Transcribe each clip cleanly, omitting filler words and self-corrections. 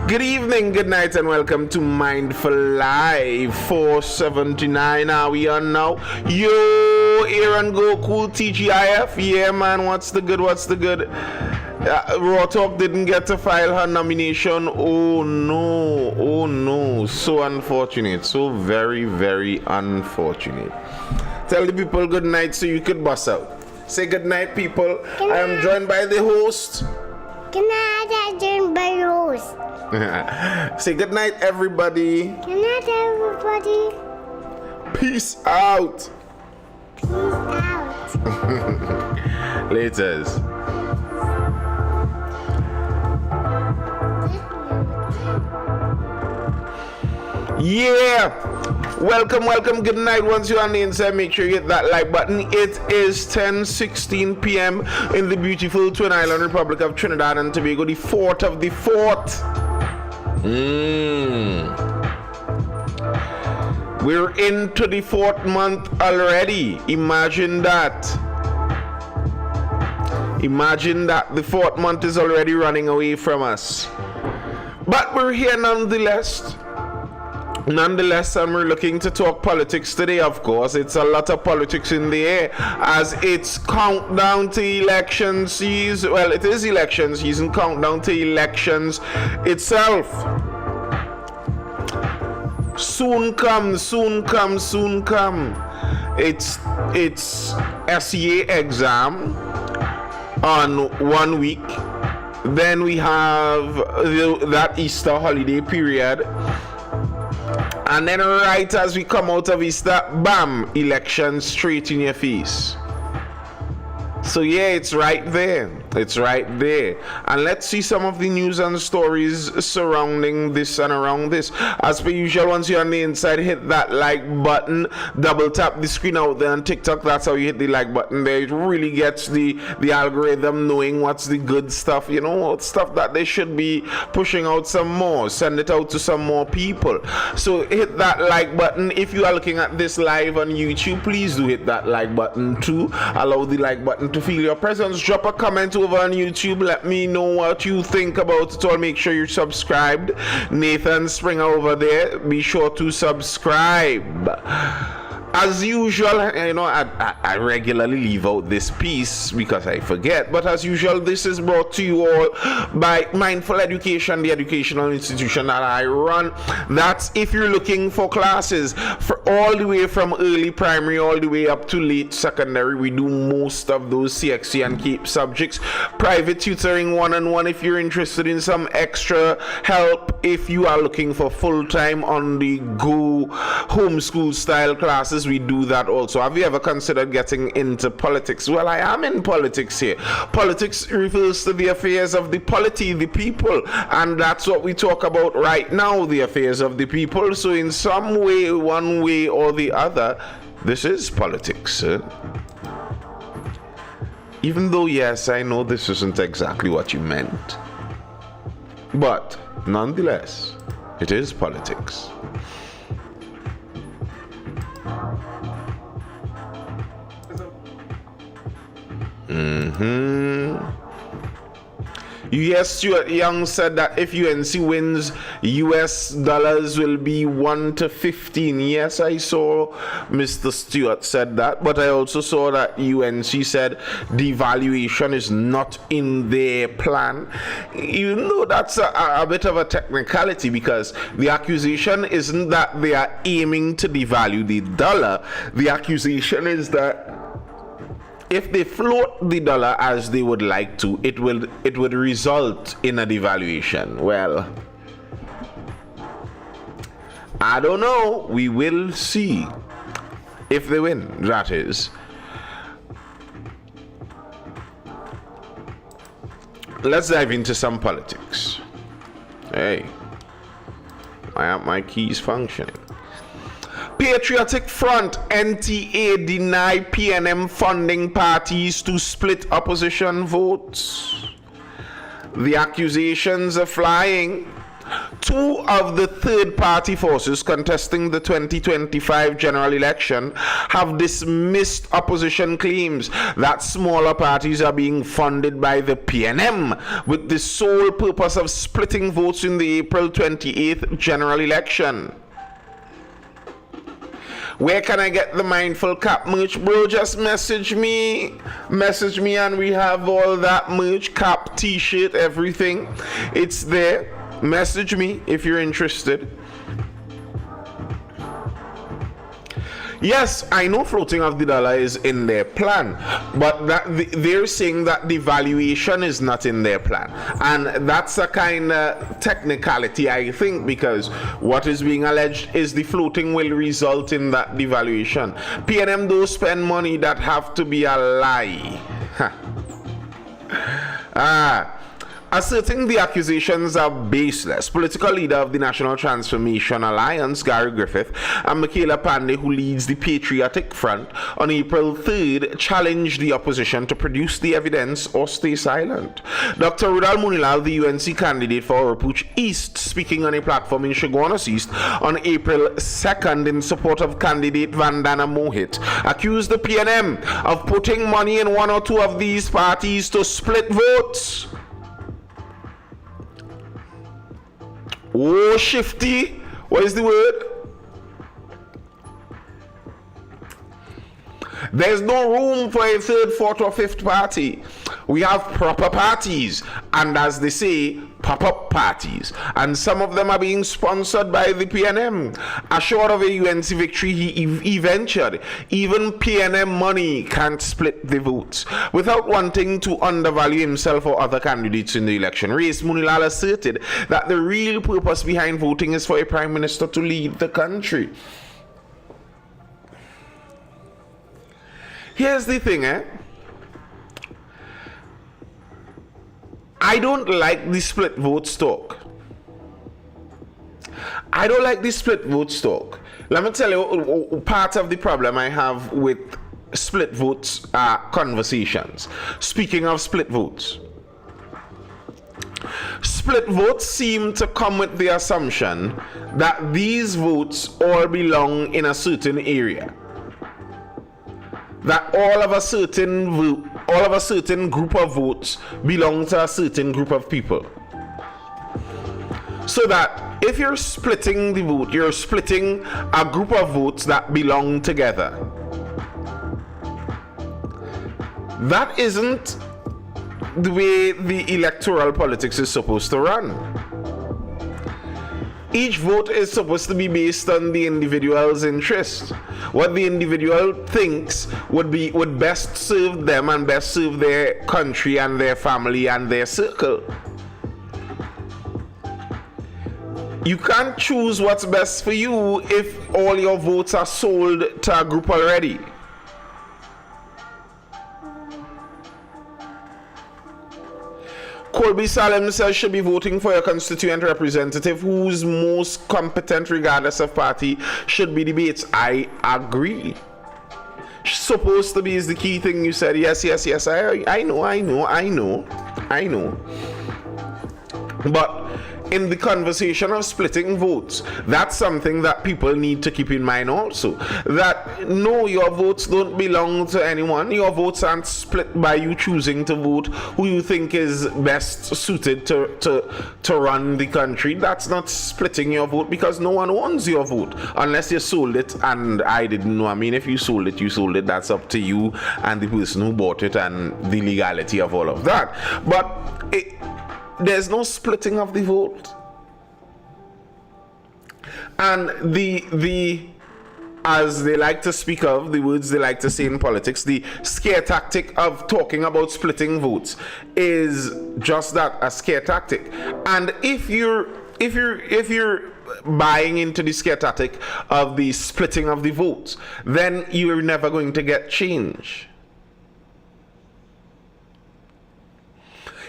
Good evening, good night, and welcome to Mindful Live 479. Are we on now? Yo, Aaron Goku, TGIF. Yeah, man, what's the good? Raw Talk didn't get to file her nomination. Oh no. So unfortunate. So very, very unfortunate. Tell the people good night so you could bust out. Say good night, people. Good night. I am joined by the host. Good night, I'm joined by Rose. Say good night, everybody. Good night, everybody. Peace out. Peace out. Laters. Yeah. Welcome. Good night. Once you're on the inside, make sure you hit that like button. It is 10:16 p.m. in the beautiful Twin Island Republic of Trinidad and Tobago, the 4th of the 4th. We're into the 4th month already. Imagine that. The 4th month is already running away from us. But we're here nonetheless, and we're looking to talk politics today, of course. It's a lot of politics in the air as it's countdown to election season. Well, it is election season, countdown to elections itself. Soon come. It's SEA exam on 1 week. Then we have that Easter holiday period. And then right as we come out of Easter, bam, election straight in your face. So yeah, it's right there. And let's see some of the news and stories surrounding this and around this. As per usual, once you're on the inside, hit that like button. Double tap the screen out there on TikTok. That's how you hit the like button there. It really gets the algorithm knowing what's the good stuff, stuff that they should be pushing out some more. Send it out to some more people. So hit that like button. If you are looking at this live on YouTube, please do hit that like button too. Allow the like button to feel your presence. Drop a comment over on YouTube. Let me know what you think about it all. Make sure you're subscribed. Nathan Springer over there. Be sure to subscribe. As usual, I regularly leave out this piece because I forget, but as usual, this is brought to you all by Mindful Education, the educational institution that I run. That's if you're looking for classes for all the way from early primary all the way up to late secondary. We do most of those CXC and CAPE subjects. Private tutoring one-on-one if you're interested in some extra help. If you are looking for full-time on the go homeschool style classes, we do that also. Have you ever considered getting into politics? Well, I am in politics here. Politics refers to the affairs of the polity, the people, and that's what we talk about right now, the affairs of the people. So in some way, one way or the other, this is politics. Even though, yes, I know this isn't exactly what you meant, but nonetheless, it is politics. Yes, Stuart Young said that if UNC wins, US dollars will be 1 to 15. Yes, I saw Mr. Stewart said that, but I also saw that UNC said devaluation is not in their plan. Even though that's a bit of a technicality, because the accusation isn't that they are aiming to devalue the dollar. The accusation is that if they float the dollar as they would like to, it would result in a devaluation. Well, I don't know. We will see if they win, that is. Let's dive into some politics. Hey, I have my keys functioning. Patriotic Front, NTA deny PNM funding parties to split opposition votes. The accusations are flying. Two of the third-party forces contesting the 2025 general election have dismissed opposition claims that smaller parties are being funded by the PNM with the sole purpose of splitting votes in the April 28th general election. Where can I get the Mindful Cap merch, bro? Just message me and we have all that merch, cap, t-shirt, everything. It's there. Message me if you're interested. Yes, I know floating of the dollar is in their plan, but they're saying that devaluation is not in their plan, and that's a kind of technicality, I think, because what is being alleged is the floating will result in that devaluation. PNM do spend money that have to be a lie. Asserting the accusations are baseless, political leader of the National Transformation Alliance, Gary Griffith, and Michaela Pandey, who leads the Patriotic Front, on April 3rd challenged the opposition to produce the evidence or stay silent. Dr. Rudal Munilal, the UNC candidate for Oropouche East, speaking on a platform in Chaguanas East on April 2nd in support of candidate Vandana Mohit, accused the PNM of putting money in one or two of these parties to split votes. Oh, shifty. What is the word? There's no room for a third, fourth, or fifth party. We have proper parties, and as they say, pop-up parties, and some of them are being sponsored by the PNM. Assured of a UNC victory, he ventured, even PNM money can't split the votes. Without wanting to undervalue himself or other candidates in the election race, Munilal asserted that the real purpose behind voting is for a prime minister to lead the country. Here's the thing, I don't like the split votes talk. I don't like the split votes talk. Let me tell you part of the problem I have with split votes conversations. Speaking of split votes, split votes seem to come with the assumption that these votes all belong in a certain area. That all of a certain group of votes belong to a certain group of people. So that if you're splitting the vote, you're splitting a group of votes that belong together. That isn't the way the electoral politics is supposed to run. Each vote is supposed to be based on the individual's interest. What the individual thinks would best serve them and best serve their country and their family and their circle. You can't choose what's best for you if all your votes are sold to a group already. Colby Salem says should be voting for your constituent representative who's most competent regardless of party should be debates. I agree. Supposed to be is the key thing you said. Yes. I know. But in the conversation of splitting votes, that's something that people need to keep in mind also. That no, your votes don't belong to anyone. Your votes aren't split by you choosing to vote who you think is best suited to run the country. That's not splitting your vote, because no one owns your vote unless you sold it, and I didn't know. I mean, if you sold it, you sold it. That's up to you and the person who bought it and the legality of all of that. But there's no splitting of the vote. And the as they like to speak of, the words they like to say in politics, the scare tactic of talking about splitting votes is just that, a scare tactic. And if you're buying into the scare tactic of the splitting of the votes, then you're never going to get change.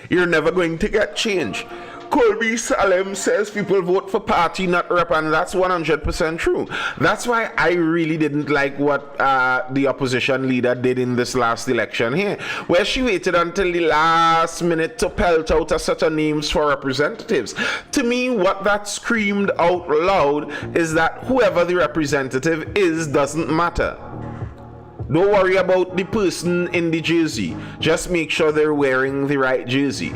You're never going to get change. Colby Salem says people vote for party, not rep, and that's 100% true. That's why I really didn't like what the opposition leader did in this last election here, where she waited until the last minute to pelt out a set of names for representatives. To me, what that screamed out loud is that whoever the representative is doesn't matter. Don't worry about the person in the jersey. Just make sure they're wearing the right jersey.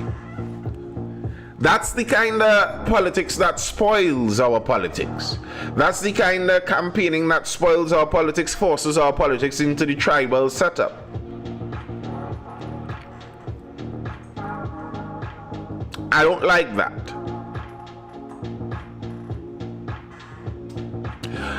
That's the kind of politics that spoils our politics. That's the kind of campaigning that spoils our politics, forces our politics into the tribal setup. I don't like that.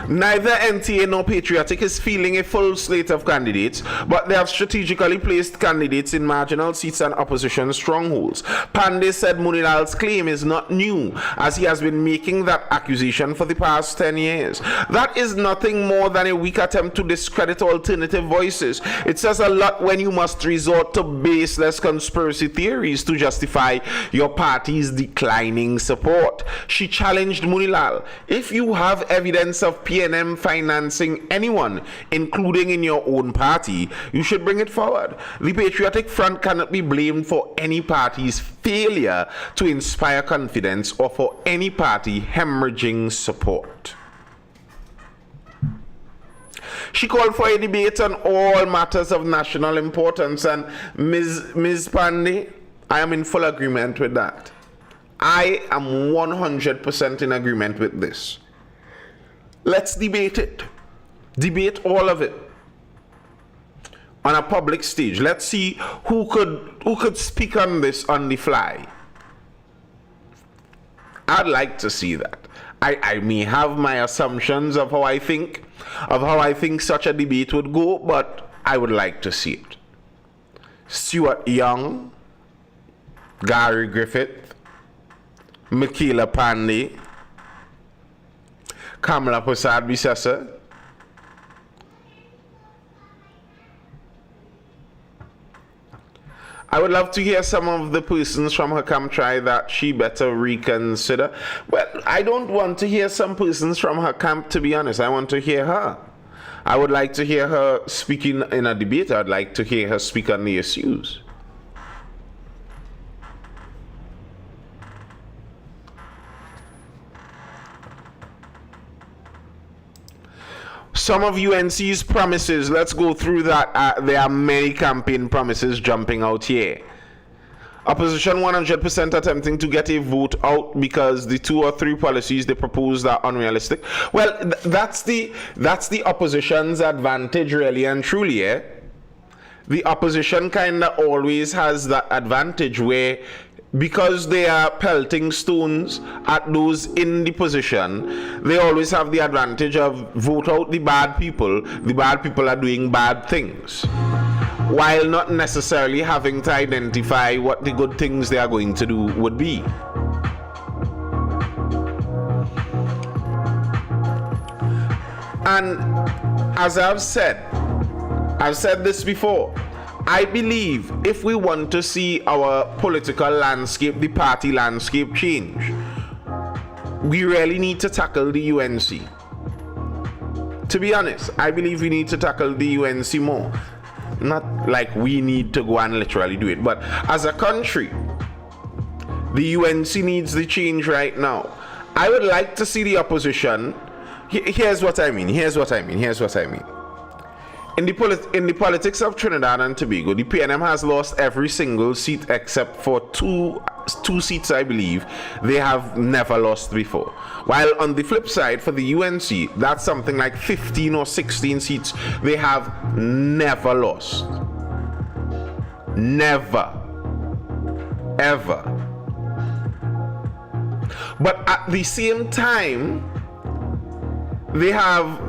Neither NTA nor Patriotic is fielding a full slate of candidates, but they have strategically placed candidates in marginal seats and opposition strongholds. Pandey said Munilal's claim is not new, as he has been making that accusation for the past 10 years. That is nothing more than a weak attempt to discredit alternative voices. It says a lot when you must resort to baseless conspiracy theories to justify your party's declining support. She challenged Munilal. If you have evidence of PNM financing anyone, including in your own party, you should bring it forward. The Patriotic Front cannot be blamed for any party's failure to inspire confidence or for any party hemorrhaging support. She called for a debate on all matters of national importance, and Ms. Pandey, I am in full agreement with that. I am 100% in agreement with this. Let's debate it. Debate all of it on a public stage. Let's see who could speak on this on the fly. I'd like to see that. I may have my assumptions of how I think such a debate would go, but I would like to see it. Stuart Young, Gary Griffith, Michaela Pandey, Kamala Prasad Bisesa, I would love to hear some of the persons from her camp try that she better reconsider. Well, I don't want to hear some persons from her camp, to be honest. I want to hear her. I would like to hear her speaking in a debate. I'd like to hear her speak on the issues. Some of UNC's promises, let's go through that. There are many campaign promises jumping out here. Opposition 100% attempting to get a vote out because the 2 or 3 policies they proposed are unrealistic. Well, that's the opposition's advantage, really and truly. The opposition kind of always has that advantage where, because they are pelting stones at those in the position, they always have the advantage of vote out the bad people. The bad people are doing bad things, while not necessarily having to identify what the good things they are going to do would be. And as I've said this before, I believe if we want to see our political landscape, the party landscape change, we really need to tackle the UNC. To be honest, I believe we need to tackle the UNC more. Not like we need to go and literally do it, but as a country, the UNC needs the change right now. I would like to see the opposition. Here's what I mean. In the politics of Trinidad and Tobago, the PNM has lost every single seat except for two seats, I believe, they have never lost before. While on the flip side, for the UNC, that's something like 15 or 16 seats they have never lost. Never. Ever. But at the same time, they have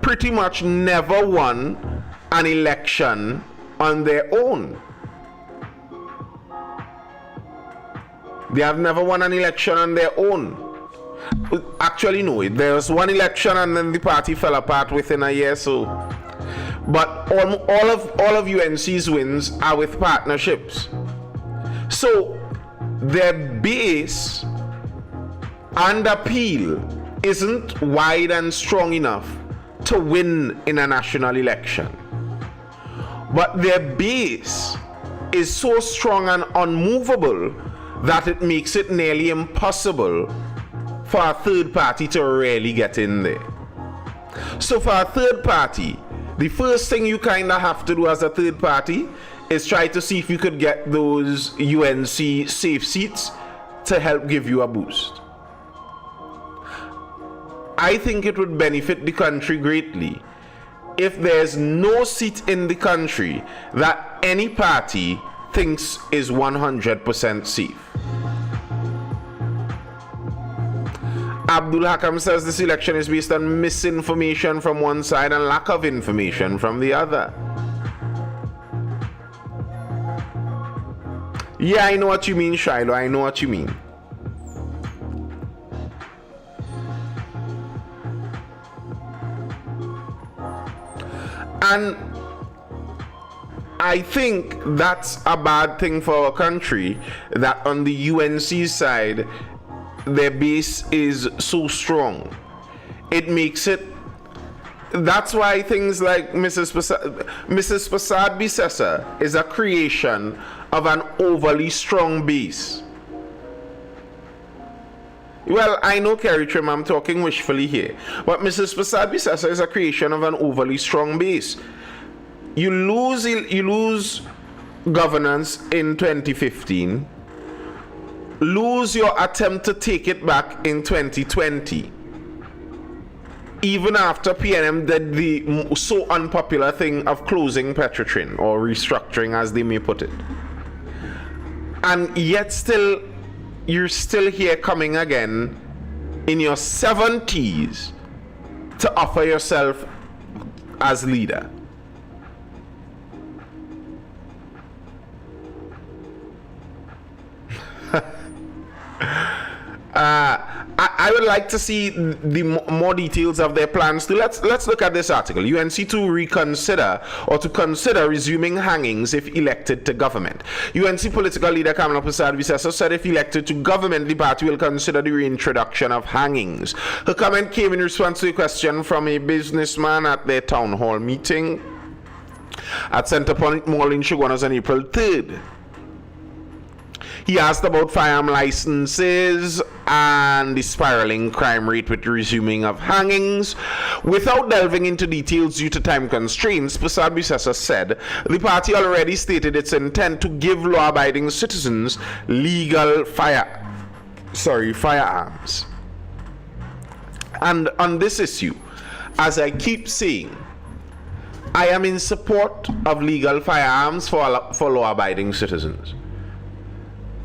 pretty much never won an election on their own. They have never won an election on their own. Actually, no, there was one election and then the party fell apart within a year, so. But all of UNC's wins are with partnerships. So their base and appeal isn't wide and strong enough to win in a national election. But their base is so strong and unmovable that it makes it nearly impossible for a third party to really get in there. So for a third party, the first thing you kind of have to do as a third party is try to see if you could get those UNC safe seats to help give you a boost. I think it would benefit the country greatly if there's no seat in the country that any party thinks is 100% safe. Abdul Hakam says this election is based on misinformation from one side and lack of information from the other. Yeah, I know what you mean, Shiloh. I know what you mean. And I think that's a bad thing for our country, that on the UNC side, their base is so strong. It makes it, that's why things like Mrs. Prasad Bisesa is a creation of an overly strong base. Well, I know, Kerry Trim, I'm talking wishfully here, but Mrs. Prasad Bisesa is a creation of an overly strong base. You lose governance in 2015, lose your attempt to take it back in 2020, even after PNM did the so unpopular thing of closing Petrotrin, or restructuring as they may put it. And yet still, you're still here coming again in your 70s to offer yourself as leader. I would like to see the more details of their plans too. Let's look at this article. UNC to reconsider or to consider resuming hangings if elected to government. UNC political leader Kamala Prasad Bisesa said if elected to government, the party will consider the reintroduction of hangings. Her comment came in response to a question from a businessman at their town hall meeting at Centerpoint Mall in Shogunas on April 3rd. He asked about firearm licenses and the spiraling crime rate with the resuming of hangings. Without delving into details due to time constraints, Prasad Bisesa said the party already stated its intent to give law-abiding citizens legal firearms. And on this issue, as I keep saying, I am in support of legal firearms for law-abiding citizens.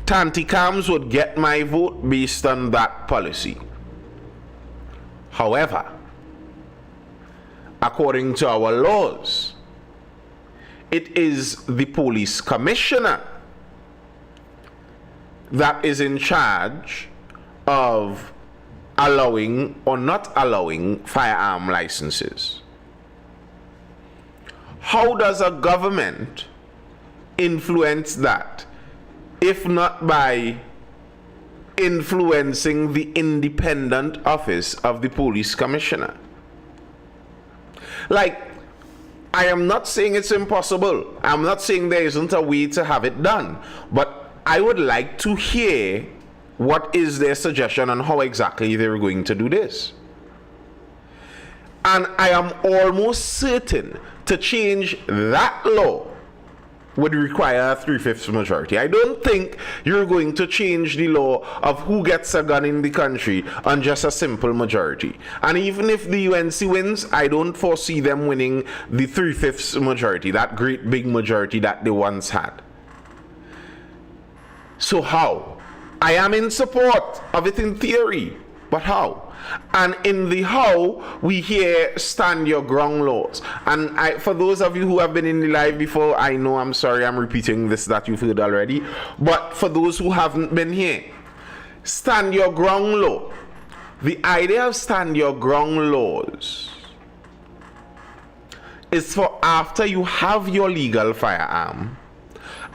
Tanticams would get my vote based on that policy. However, according to our laws, it is the police commissioner that is in charge of allowing or not allowing firearm licenses. How does a government influence that, if not by influencing the independent office of the police commissioner? Like, I am not saying it's impossible. I'm not saying there isn't a way to have it done. But I would like to hear what is their suggestion on how exactly they're going to do this. And I am almost certain to change that law would require a 3/5 majority. I don't think you're going to change the law of who gets a gun in the country on just a simple majority. And even if the UNC wins, I don't foresee them winning the 3/5 majority, that great big majority that they once had. So how? I am in support of it in theory, but how? And in the how, we hear stand your ground laws. And for those of you who have been in the live before, I know, I'm sorry, I'm repeating this that you've heard already. But for those who haven't been here, stand your ground law. The idea of stand your ground laws is for after you have your legal firearm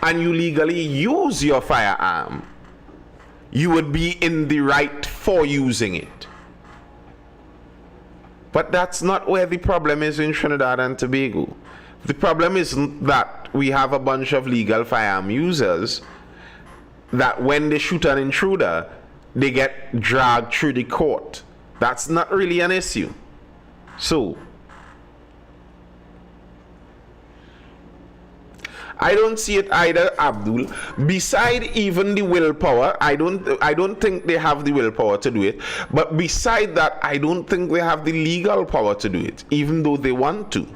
and you legally use your firearm, you would be in the right for using it. But that's not where the problem is in Trinidad and Tobago. The problem isn't that we have a bunch of legal firearm users that when they shoot an intruder, they get dragged through the court. That's not really an issue. So, I don't see it either, Abdul. Beside even the willpower, I don't think they have the willpower to do it. But beside that, I don't think they have the legal power to do it, even though they want to.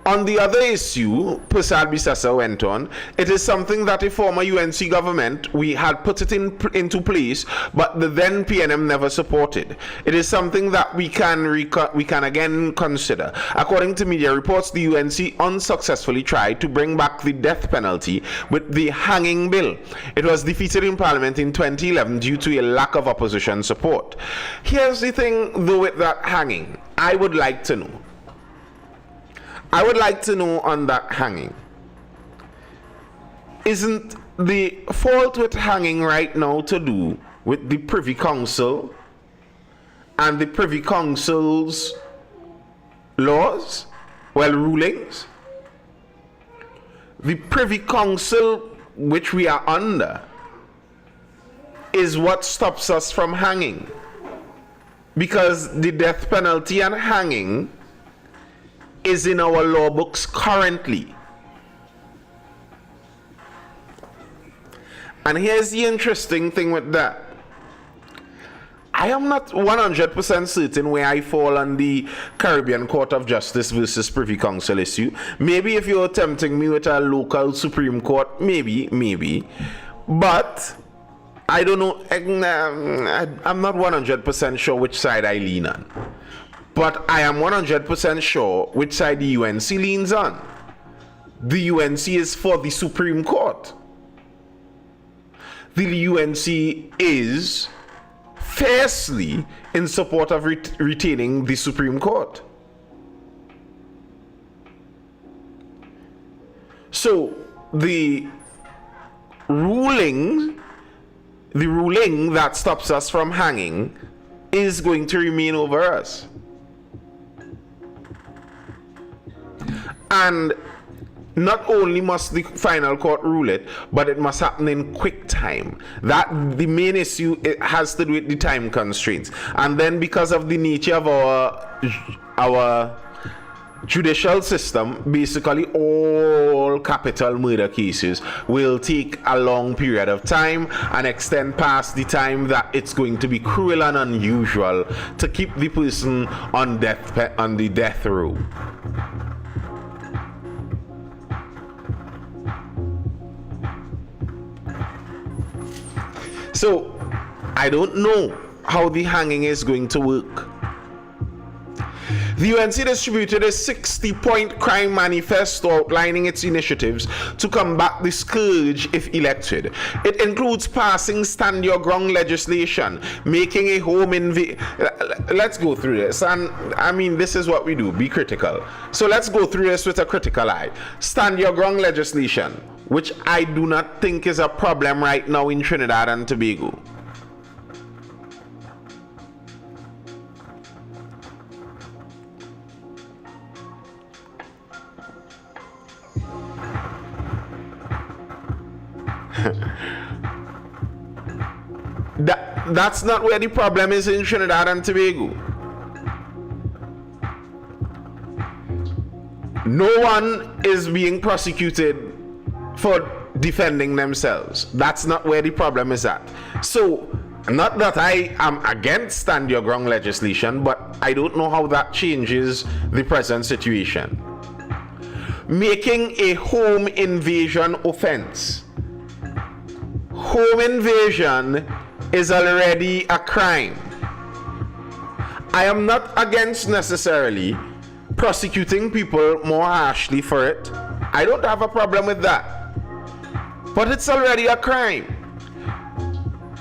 On the other issue, Prasad Bisasa went on, it is something that a former UNC government, we had put it into place, but the then PNM never supported. It is something that we can again consider. According to media reports, the UNC unsuccessfully tried to bring back the death penalty with the hanging bill. It was defeated in Parliament in 2011 due to a lack of opposition support. Here's the thing though with that hanging, I would like to know on that hanging, isn't the fault with hanging right now to do with the Privy Council and the Privy Council's laws, rulings? The Privy Council, which we are under, is what stops us from hanging, because the death penalty and hanging is in our law books currently. And here's the interesting thing with that. I am not 100% certain where I fall on the Caribbean Court of Justice versus Privy Council issue. Maybe if you're tempting me with a local Supreme Court, maybe. But I don't know. I'm not 100% sure which side I lean on. But I am 100% sure which side the UNC leans on. The UNC is for the Supreme Court. The UNC is fiercely in support of retaining the Supreme Court. So the ruling that stops us from hanging is going to remain over us. And not only must the final court rule it, but it must happen in quick time. That the main issue, it has to do with the time constraints. And then because of the nature of our judicial system, basically all capital murder cases will take a long period of time and extend past the time that it's going to be cruel and unusual to keep the person on the death row. So, I don't know how the hanging is going to work. The UNC distributed a 60-point crime manifesto outlining its initiatives to combat the scourge if elected. It includes passing stand your ground legislation, making a home Let's go through this. And I mean, this is what we do, be critical. So let's go through this with a critical eye. Stand your ground legislation, which I do not think is a problem right now in Trinidad and Tobago. That's not where the problem is in Trinidad and Tobago. No one is being prosecuted for defending themselves. That's not where the problem is at. So, not that I am against stand your ground legislation, but I don't know how that changes the present situation. Making a home invasion offense. Home invasion is already a crime. I am not against necessarily prosecuting people more harshly for it. I don't have a problem with that. But it's already a crime.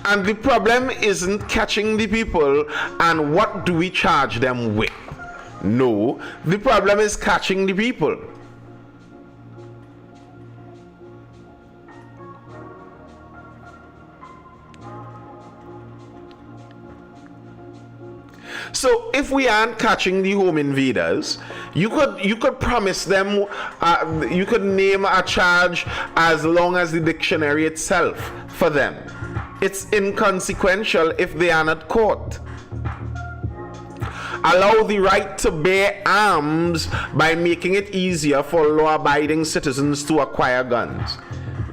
And the problem isn't catching the people and what do we charge them with. No, the problem is catching the people. So if we aren't catching the home invaders, you could promise them, you could name a charge as long as the dictionary itself for them. It's inconsequential if they are not caught. Allow the right to bear arms by making it easier for law-abiding citizens to acquire guns.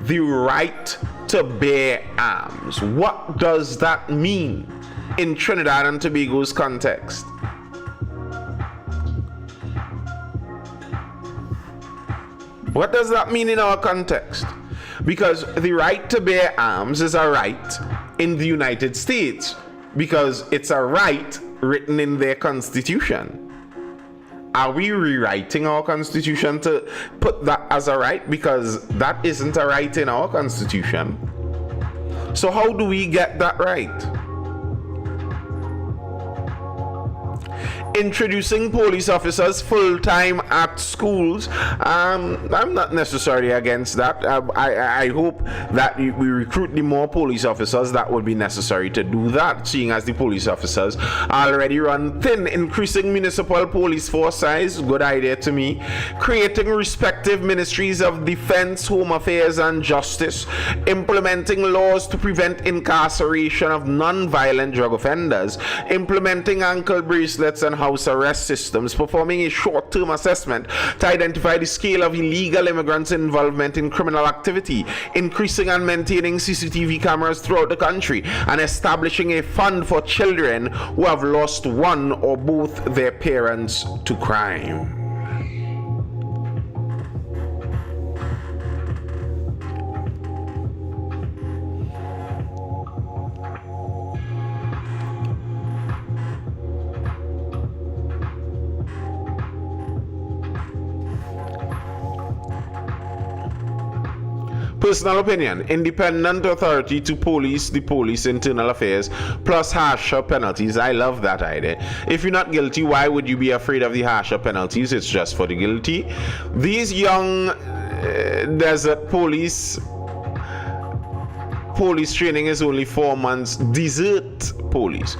The right to bear arms. What does that mean in Trinidad and Tobago's context? What does that mean in our context? Because the right to bear arms is a right in the United States, because it's a right written in their constitution. Are we rewriting our constitution to put that as a right? Because that isn't a right in our constitution. So how do we get that right? Introducing police officers full-time at schools, I'm not necessarily against that. I hope that we recruit the more police officers that would be necessary to do that, seeing as the police officers already run thin. Increasing municipal police force size, good idea to me. Creating respective ministries of defense, home affairs and justice. Implementing laws to prevent incarceration of non-violent drug offenders. Implementing ankle bracelets and house arrest systems, performing a short-term assessment to identify the scale of illegal immigrants' involvement in criminal activity, increasing and maintaining CCTV cameras throughout the country, and establishing a fund for children who have lost one or both their parents to crime. Personal opinion: independent authority to police the police internal affairs plus harsher penalties. I love that idea. If you're not guilty, why would you be afraid of the harsher penalties? It's just for the guilty. These young desert police training is only 4 months. Desert police.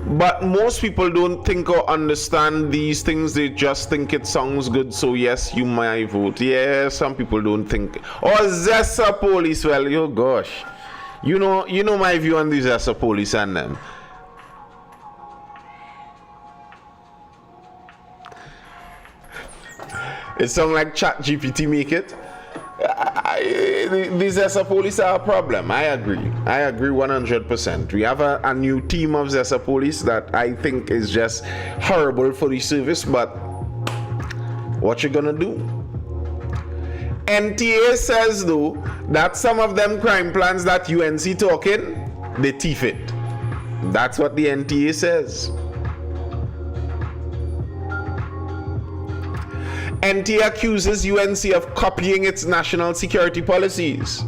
But most people don't think or understand these things. They just think it sounds good, so yes, you might vote. Yeah, some people don't think. Or Zessa police, well, oh gosh. You know my view on the Zessa police and them. It sounds like ChatGPT make it. These Zessa police are a problem. I agree 100%. We have a new team of Zessa police that I think is just horrible for the service, but what you gonna do? NTA says though that some of them crime plans that UNC talking, they thief it. That's what the NTA says. NT accuses UNC of copying its national security policies.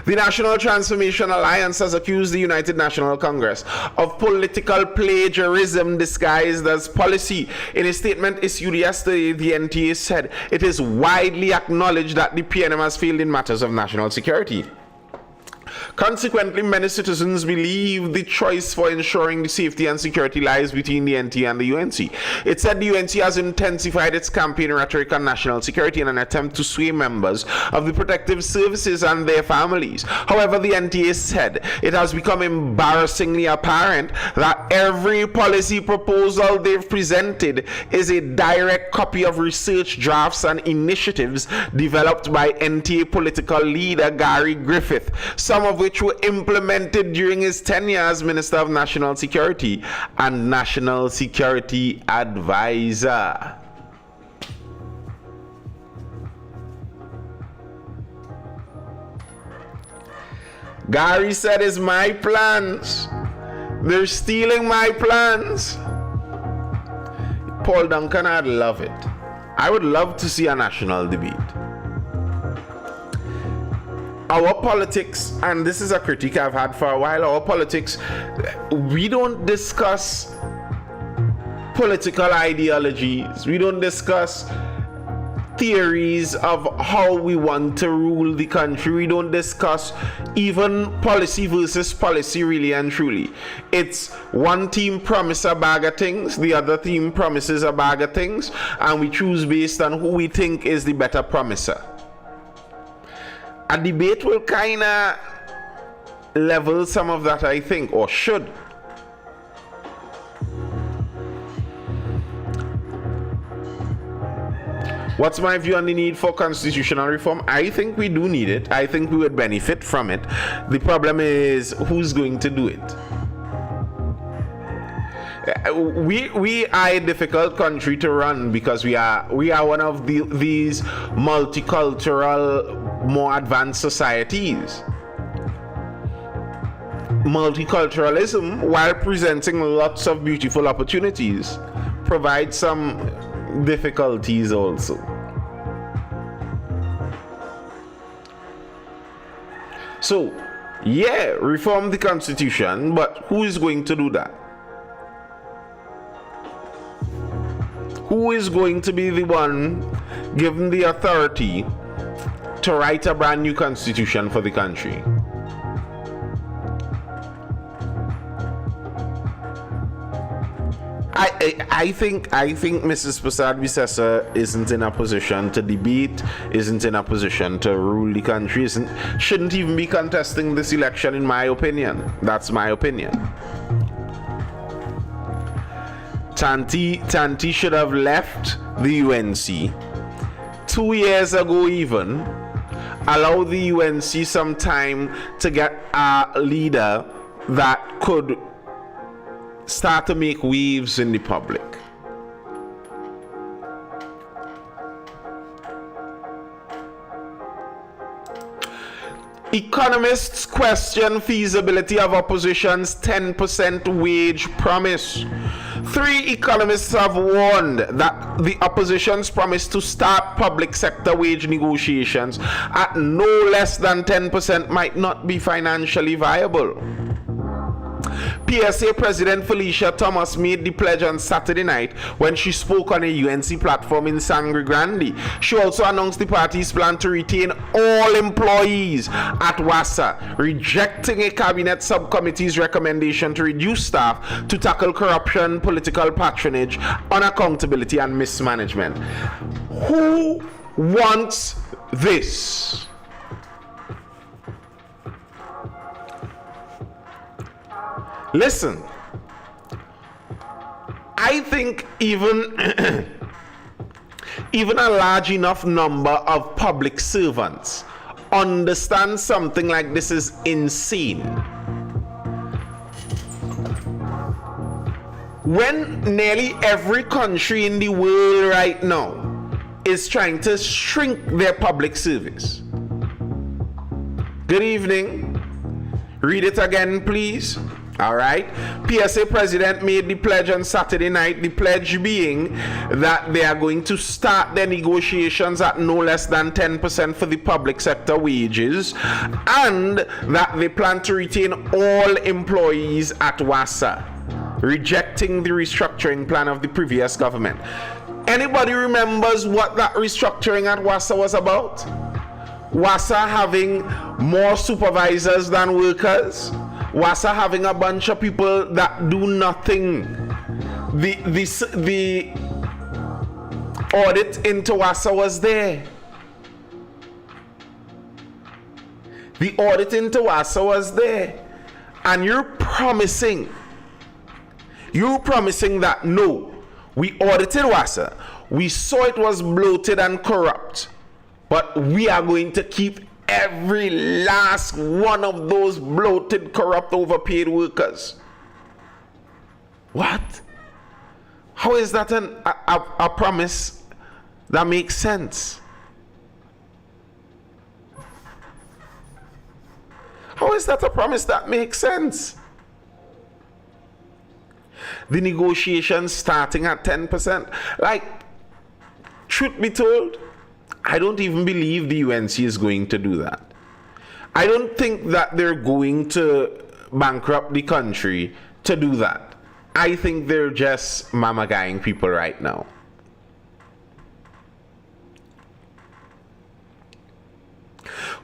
The National Transformation Alliance has accused the United National Congress of political plagiarism disguised as policy. In a statement issued yesterday, the NTA said it is widely acknowledged that the PNM has failed in matters of national security. Consequently, many citizens believe the choice for ensuring the safety and security lies between the NT and the UNC. It said the UNC has intensified its campaign rhetoric on national security in an attempt to sway members of the protective services and their families. However, the NTA said it has become embarrassingly apparent that every policy proposal they've presented is a direct copy of research drafts and initiatives developed by NTA political leader Gary Griffith, some of which were implemented during his tenure as Minister of National Security and National Security Advisor. Gary said, "It's my plans. They're stealing my plans." Paul Duncan, I'd love it. I would love to see a national debate. Our politics, and this is a critique I've had for a while, our politics, we don't discuss political ideologies. We don't discuss theories of how we want to rule the country. We don't discuss even policy versus policy, really and truly. It's one team promises a bag of things, the other team promises a bag of things, and we choose based on who we think is the better promiser. A debate will kind of level some of that, I think, or should. What's my view on the need for constitutional reform? I think we do need it. I think we would benefit from it. The problem is who's going to do it. We are a difficult country to run because we are one of these multicultural, more advanced societies. Multiculturalism, while presenting lots of beautiful opportunities, provides some difficulties also. So, yeah, reform the constitution, but who is going to do that? Who is going to be the one given the authority to write a brand new constitution for the country? I think Mrs. Prasad Visesa isn't in a position to debate, isn't in a position to rule the country, shouldn't even be contesting this election, in my opinion. That's my opinion. Tanti should have left the UNC 2 years ago even. Allow the UNC some time to get a leader that could start to make waves in the public. Economists question feasibility of opposition's 10% wage promise. 3 economists have warned that the opposition's promise to start public sector wage negotiations at no less than 10% might not be financially viable. PSA President Felicia Thomas made the pledge on Saturday night when she spoke on a UNC platform in Sangre Grande. She also announced the party's plan to retain all employees at WASA, rejecting a cabinet subcommittee's recommendation to reduce staff to tackle corruption, political patronage, unaccountability, and mismanagement. Who wants this? Listen, I think even a large enough number of public servants understand something like this is insane. When nearly every country in the world right now is trying to shrink their public service. Good evening. Read it again, please. All right. PSA president made the pledge on Saturday night, the pledge being that they are going to start their negotiations at no less than 10% for the public sector wages, and that they plan to retain all employees at WASA, rejecting the restructuring plan of the previous government. Anybody remembers what that restructuring at WASA was about? WASA having more supervisors than workers, WASA having a bunch of people that do nothing. The audit into WASA was there. The audit into WASA was there. And you're promising that no, we audited WASA, we saw it was bloated and corrupt, but we are going to keep every last one of those bloated, corrupt, overpaid workers. What? How is that a promise that makes sense? How is that a promise that makes sense? The negotiations starting at 10%. Like, truth be told, I don't even believe the UNC is going to do that. I don't think that they're going to bankrupt the country to do that. I think they're just mama-guying people right now.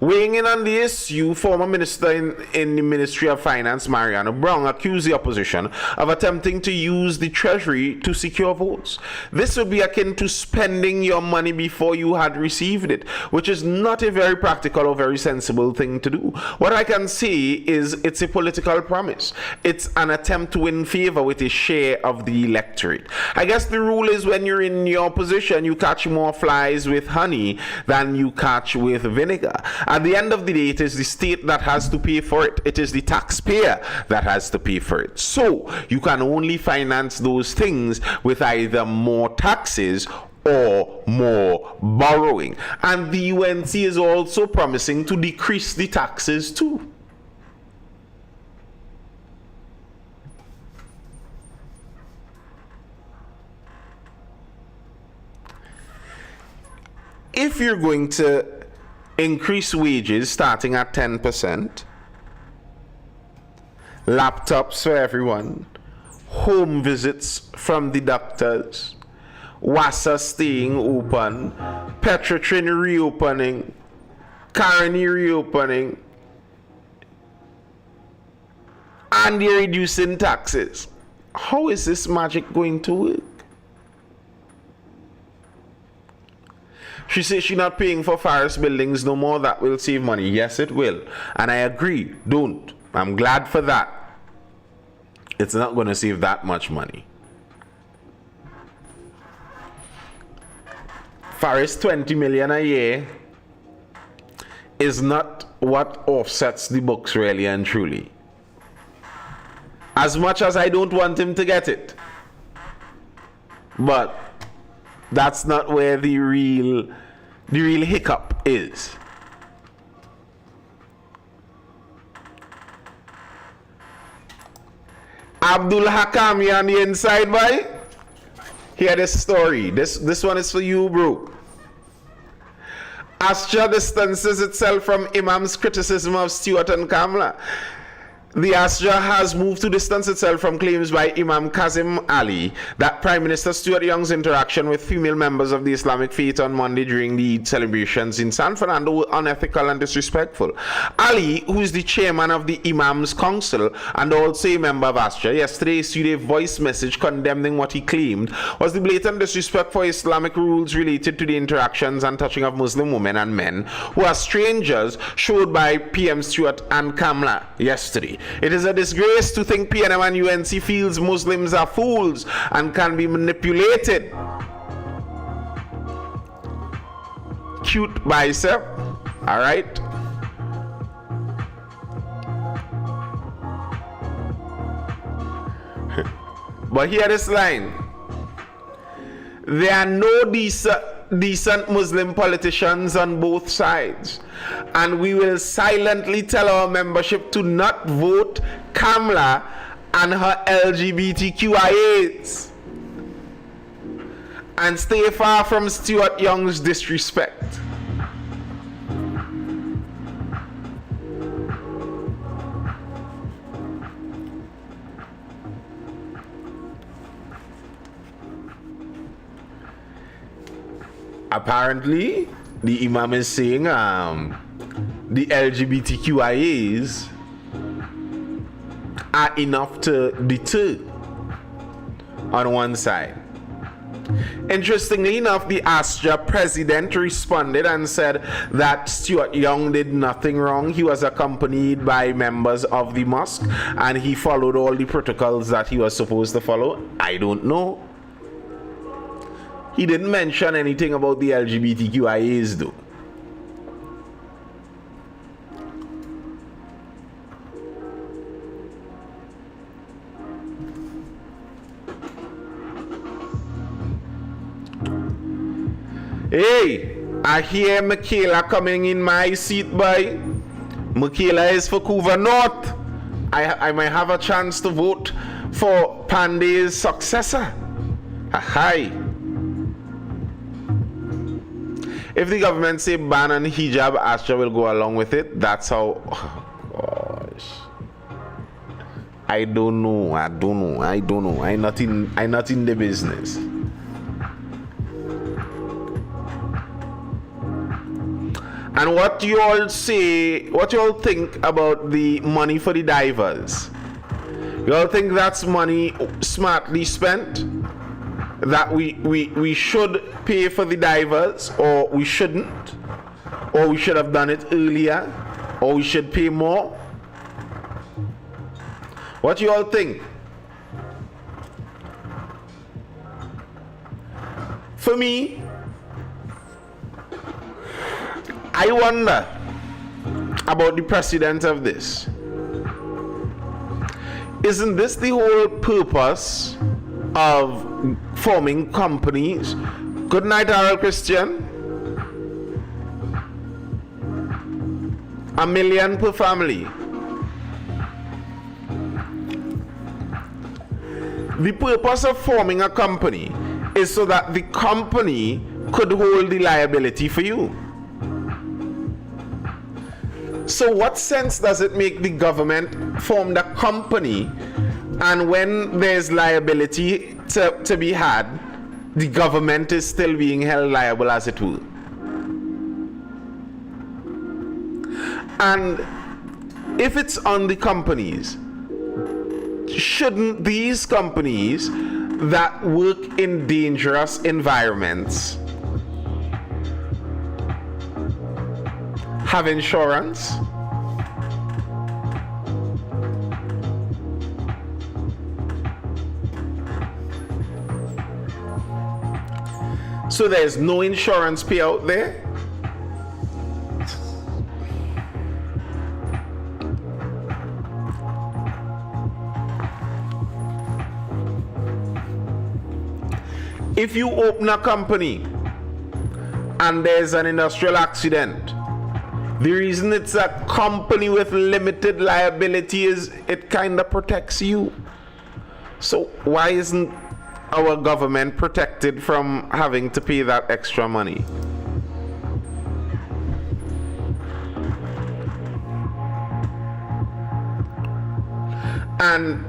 Weighing in on the issue, former minister in the Ministry of Finance, Mariano Brown, accused the opposition of attempting to use the treasury to secure votes. This would be akin to spending your money before you had received it, which is not a very practical or very sensible thing to do. What I can say is it's a political promise. It's an attempt to win favor with a share of the electorate. I guess the rule is when you're in your position, you catch more flies with honey than you catch with vinegar. At the end of the day, it is the state that has to pay for it. It is the taxpayer that has to pay for it. So you can only finance those things with either more taxes or more borrowing. And the UNC is also promising to decrease the taxes too. If you're going to increase wages starting at 10%, laptops for everyone, home visits from the doctors, WASA staying open, Petrotrin reopening, Caroni reopening, and they're reducing taxes. How is this magic going to work? She says she's not paying for forest buildings no more. That will save money. Yes, it will. And I agree. Don't. I'm glad for that. It's not going to save that much money. Forest 20 million a year is not what offsets the books really and truly. As much as I don't want him to get it. But that's not where the real hiccup is. Abdul Hakam, you on the inside, boy? Hear this story. This one is for you, bro. Astra distances itself from Imam's criticism of Stewart and Kamla. The Astra has moved to distance itself from claims by Imam Kazim Ali that Prime Minister Stuart Young's interaction with female members of the Islamic faith on Monday during the Eid celebrations in San Fernando were unethical and disrespectful. Ali, who is the chairman of the Imams Council and also a member of Astra, yesterday issued a voice message condemning what he claimed was the blatant disrespect for Islamic rules related to the interactions and touching of Muslim women and men who are strangers showed by PM Stewart and Kamla yesterday. It is a disgrace to think PNM and UNC feels Muslims are fools and can be manipulated. Cute bicep, all right? But hear this line. There are no decent Muslim politicians on both sides, and we will silently tell our membership to not vote Kamla and her LGBTQIAs and stay far from Stuart Young's disrespect. Apparently, the Imam is saying the LGBTQIAs are enough to deter on one side. Interestingly enough, the Astra president responded and said that Stuart Young did nothing wrong. He was accompanied by members of the mosque and he followed all the protocols that he was supposed to follow. I don't know. He didn't mention anything about the LGBTQIAs though. Hey, I hear Michaela coming in my seat, boy. Michaela is for Couva North. I might have a chance to vote for Pandey's successor. Hi. If the government say ban on hijab, Astra will go along with it. That's how. Oh, gosh. I don't know. I'm not in the business. And what you all say, what you all think about the money for the divers? You all think that's money smartly spent? That we should pay for the divers, or we shouldn't? Or we should have done it earlier? Or we should pay more? What you all think? For me, I wonder about the precedent of this. Isn't this the whole purpose of forming companies? Good night, Harold Christian. $1 million per family. The purpose of forming a company is so that the company could hold the liability for you. So what sense does it make the government form the company, and when there's liability to be had, the government is still being held liable, as it were? And if it's on the companies, shouldn't these companies that work in dangerous environments have insurance? So there's no insurance payout there? If you open a company and there's an industrial accident, the reason it's a company with limited liability is it kind of protects you. So why isn't our government protected from having to pay that extra money? And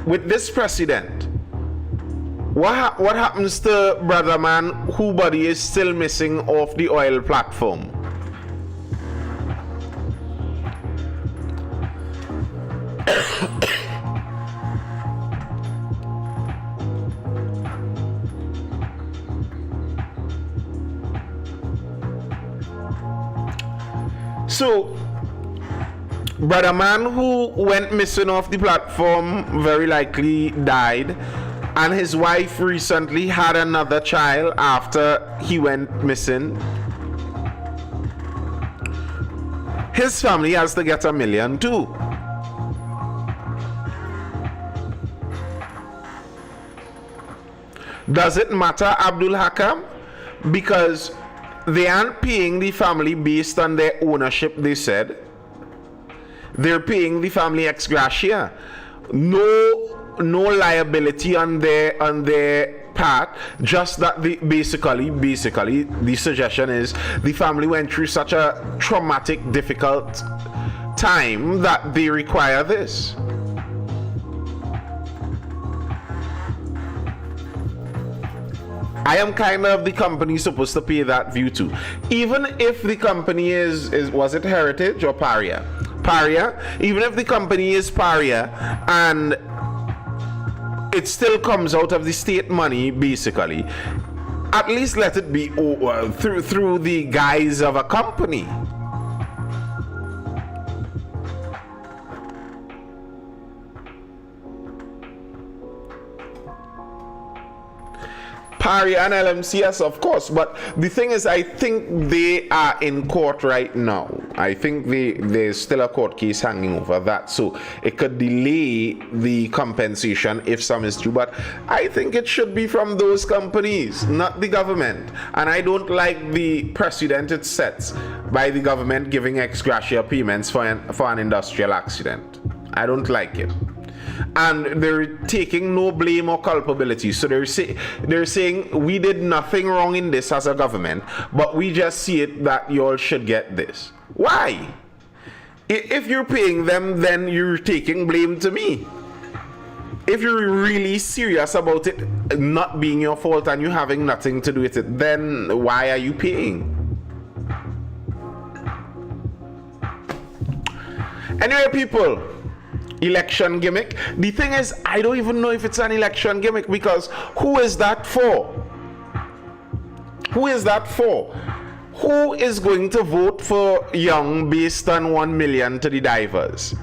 with this precedent, what happens to brother man whose body is still missing off the oil platform? So, brother man who went missing off the platform very likely died, and his wife recently had another child after he went missing. His family has to get $1 million too. Does it matter, Abdul Hakam? Because they aren't paying the family based on their ownership, they said. They're paying the family ex gratia. No liability on their part, just that basically the suggestion is the family went through such a traumatic, difficult time that they require this. I am kind of the company supposed to pay that view too. Even if the company is was it Heritage or Paria? Paria. Even if the company is Paria and it still comes out of the state money, basically, at least let it be through the guise of a company. Paria and LMCS, of course, but the thing is, I think they are in court right now. I think there's still a court case hanging over that, so it could delay the compensation if some is due. But I think it should be from those companies, not the government. And I don't like the precedent it sets by the government giving ex gratia payments for an industrial accident. I don't like it. And they're taking no blame or culpability. So they're saying we did nothing wrong in this as a government, but we just see it that you all should get this. Why? If you're paying them, then you're taking blame to me. If you're really serious about it not being your fault and you having nothing to do with it, then why are you paying? Anyway, people, election gimmick. The thing is, I don't even know if it's an election gimmick, because who is that for? Who is that for? Who is going to vote for Young based on 1 million to the divers?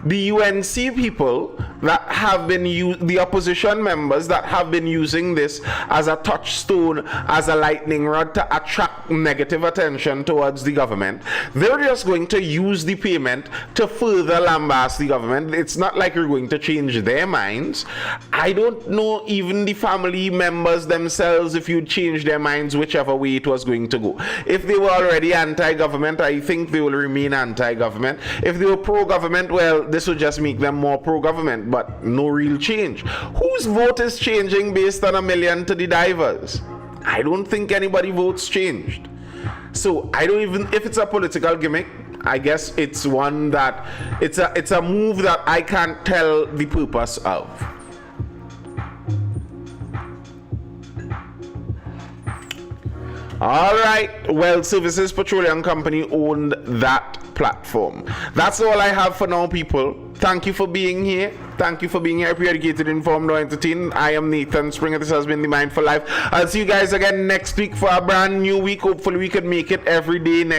The UNC people that have been the opposition members that have been using this as a touchstone, as a lightning rod to attract negative attention towards the government. They're just going to use the payment to further lambast the government. It's not like you're going to change their minds. I don't know even the family members themselves if you'd change their minds whichever way it was going to go. If they were already anti-government, I think they will remain anti-government. If they were pro-government, well, this would just make them more pro-government, but no real change. Whose vote is changing based on 1 million to the divers? I don't think anybody votes changed. So I don't even, if it's a political gimmick, I guess it's one that it's a move that I can't tell the purpose of. All right, well, Services Petroleum Company owned that platform. That's all I have for now, people. Thank you for being here. Thank you for being here. If you're educated, informed, or entertained, I am Nathan Springer. This has been the Mindful Life. I'll see you guys again next week for a brand new week. Hopefully, we can make it every day next